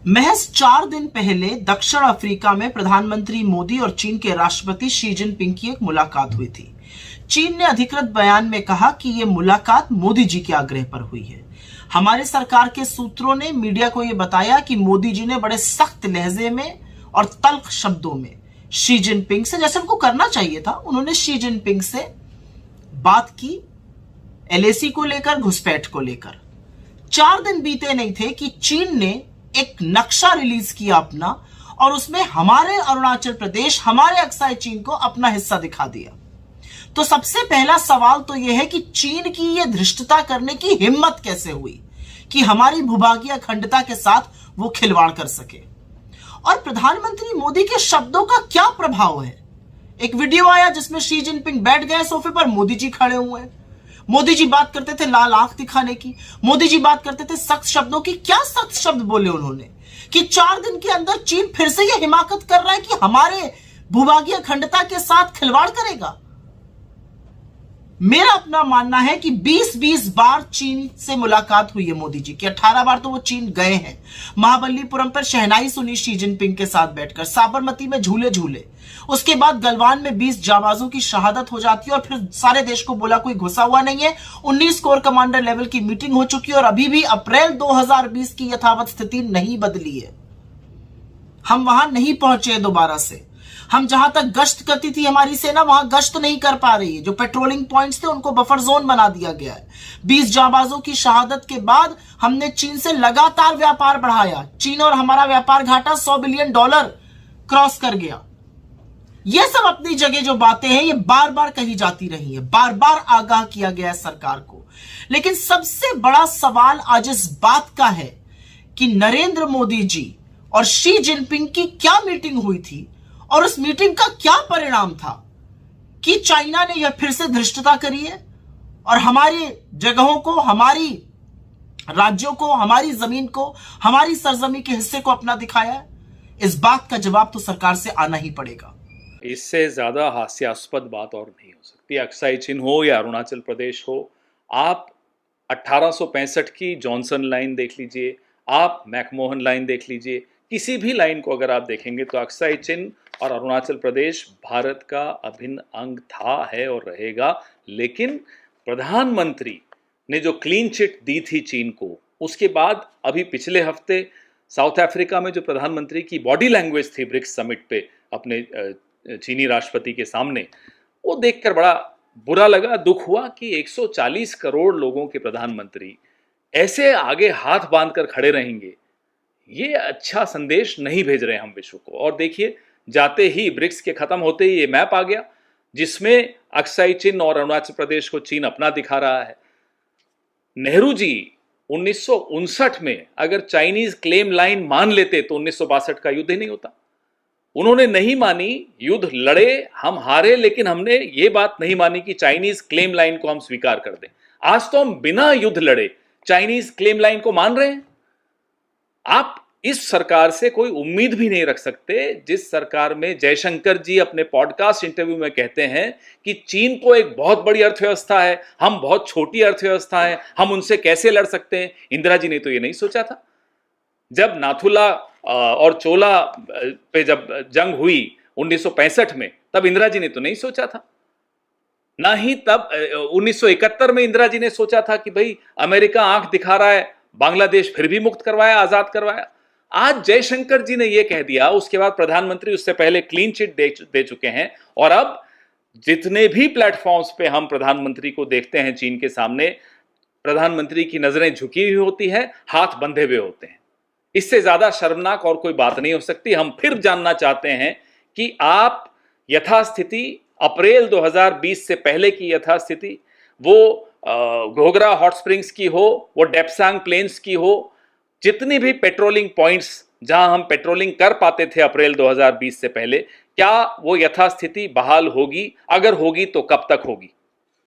महज 4 दिन पहले दक्षिण अफ्रीका में प्रधानमंत्री मोदी और चीन के राष्ट्रपति शी जिनपिंग की एक मुलाकात हुई थी। चीन ने अधिकृत बयान में कहा कि यह मुलाकात मोदी जी के आग्रह पर हुई है। हमारे सरकार के सूत्रों ने मीडिया को यह बताया कि मोदी जी ने बड़े सख्त लहजे में और तल्ख शब्दों में शी जिनपिंग से, जैसे उनको करना चाहिए था, उन्होंने शी जिनपिंग से बात की एलएसी को लेकर, घुसपैठ को लेकर। 4 दिन बीते नहीं थे कि चीन ने एक नक्शा रिलीज किया अपना, और उसमें हमारे अरुणाचल प्रदेश, हमारे अक्साई चीन को अपना हिस्सा दिखा दिया। तो सबसे पहला सवाल तो यह है कि चीन की यह धृष्टता करने की हिम्मत कैसे हुई कि हमारी भूभागीय अखंडता के साथ वो खिलवाड़ कर सके। और प्रधानमंत्री मोदी के शब्दों का क्या प्रभाव है। एक वीडियो आया जिसमें शी जिनपिंग बैठ गए सोफे पर, मोदी जी खड़े हुए। मोदी जी बात करते थे लाल आंख दिखाने की, मोदी जी बात करते थे सख्त शब्दों की। क्या सख्त शब्द बोले उन्होंने कि 4 दिन के अंदर चीन फिर से यह हिमाकत कर रहा है कि हमारे भूभागीय अखंडता के साथ खिलवाड़ करेगा। मेरा अपना मानना है कि 20-20 बार चीन से मुलाकात हुई है मोदी जी की। 18 बार तो वो चीन गए हैं। महाबलीपुरम पर शहनाई सुनी शी जिनपिंग के साथ बैठकर, साबरमती में झूले झूले, उसके बाद गलवान में 20 जाबाजों की शहादत हो जाती है और फिर सारे देश को बोला कोई घुसा हुआ नहीं है। 19 कोर कमांडर लेवल की मीटिंग हो चुकी है और अभी भी अप्रैल 2020 की यथावत स्थिति नहीं बदली है। हम वहां नहीं पहुंचे दोबारा से। हम जहां तक गश्त करती थी हमारी सेना, वहां गश्त नहीं कर पा रही है। जो पेट्रोलिंग पॉइंट्स थे उनको बफर जोन बना दिया गया है। 20 जाबाजों की शहादत के बाद हमने चीन से लगातार व्यापार बढ़ाया। चीन और हमारा व्यापार घाटा $100 बिलियन क्रॉस कर गया। ये सब अपनी जगह जो बातें हैं ये बार बार कही जाती रही है, बार बार आगाह किया गया है सरकार को। लेकिन सबसे बड़ा सवाल आज इस बात का है कि नरेंद्र मोदी जी और शी जिनपिंग की क्या मीटिंग हुई थी और उस मीटिंग का क्या परिणाम था कि चाइना ने यह फिर से धृष्टता करी है और हमारी जगहों को, हमारी राज्यों को, हमारी जमीन को, हमारी सरजमी के हिस्से को अपना दिखाया है। इस बात का जवाब तो सरकार से आना ही पड़ेगा। इससे ज्यादा हास्यास्पद बात और नहीं हो सकती। अक्साई चीन हो या अरुणाचल प्रदेश हो, आप 1865 की जॉनसन लाइन देख लीजिए, आप मैकमोहन लाइन देख लीजिए, किसी भी लाइन को अगर आप देखेंगे तो अक्साई चीन और अरुणाचल प्रदेश भारत का अभिन्न अंग था, है और रहेगा। लेकिन प्रधानमंत्री ने जो क्लीन चिट दी थी चीन को, उसके बाद अभी पिछले हफ्ते साउथ अफ्रीका में जो प्रधानमंत्री की बॉडी लैंग्वेज थी ब्रिक्स समिट पे अपने चीनी राष्ट्रपति के सामने, वो देखकर बड़ा बुरा लगा, दुख हुआ कि 140 करोड़ लोगों के प्रधानमंत्री ऐसे आगे हाथ बांधकर खड़े रहेंगे। ये अच्छा संदेश नहीं भेज रहे हम विश्व को। और देखिए, जाते ही ब्रिक्स के खत्म होते ही ये मैप आ गया जिसमें अक्साई चीन और अरुणाचल प्रदेश को चीन अपना दिखा रहा है। नेहरू जी 1959 में अगर चाइनीज क्लेम लाइन मान लेते तो 1962 का युद्ध ही नहीं होता। उन्होंने नहीं मानी, युद्ध लड़े, हम हारे, लेकिन हमने ये बात नहीं मानी कि चाइनीज क्लेम लाइन को हम स्वीकार कर दें। आज तो हम बिना युद्ध लड़े चाइनीज क्लेम लाइन को मान रहे हैं। आप इस सरकार से कोई उम्मीद भी नहीं रख सकते जिस सरकार में जयशंकर जी अपने पॉडकास्ट इंटरव्यू में कहते हैं कि चीन को एक बहुत बड़ी अर्थव्यवस्था है, हम बहुत छोटी अर्थव्यवस्था है, हम उनसे कैसे लड़ सकते हैं। इंदिरा जी ने तो ये नहीं सोचा था। जब नाथुला और चोला पे जब जंग हुई 1965 में, तब इंदिरा जी ने तो नहीं सोचा था। ना ही तब 1971 में इंदिरा जी ने सोचा था कि भाई अमेरिका आंख दिखा रहा है, बांग्लादेश फिर भी मुक्त करवाया, आजाद करवाया। आज जयशंकर जी ने यह कह दिया, उसके बाद प्रधानमंत्री उससे पहले क्लीन चिट दे चुके हैं। और अब जितने भी प्लेटफॉर्म्स पे हम प्रधानमंत्री को देखते हैं चीन के सामने, प्रधानमंत्री की नजरें झुकी हुई होती है, हाथ बंधे हुए होते हैं। इससे ज्यादा शर्मनाक और कोई बात नहीं हो सकती। हम फिर जानना चाहते हैं कि आप यथास्थिति, अप्रैल 2020 से पहले की यथास्थिति, वो घोघरा हॉट स्प्रिंग्स की हो, वो डेप्सांग प्लेन्स की हो, जितनी भी पेट्रोलिंग पॉइंट्स जहां हम पेट्रोलिंग कर पाते थे अप्रैल 2020 से पहले, क्या वो यथास्थिति बहाल होगी? अगर होगी तो कब तक होगी?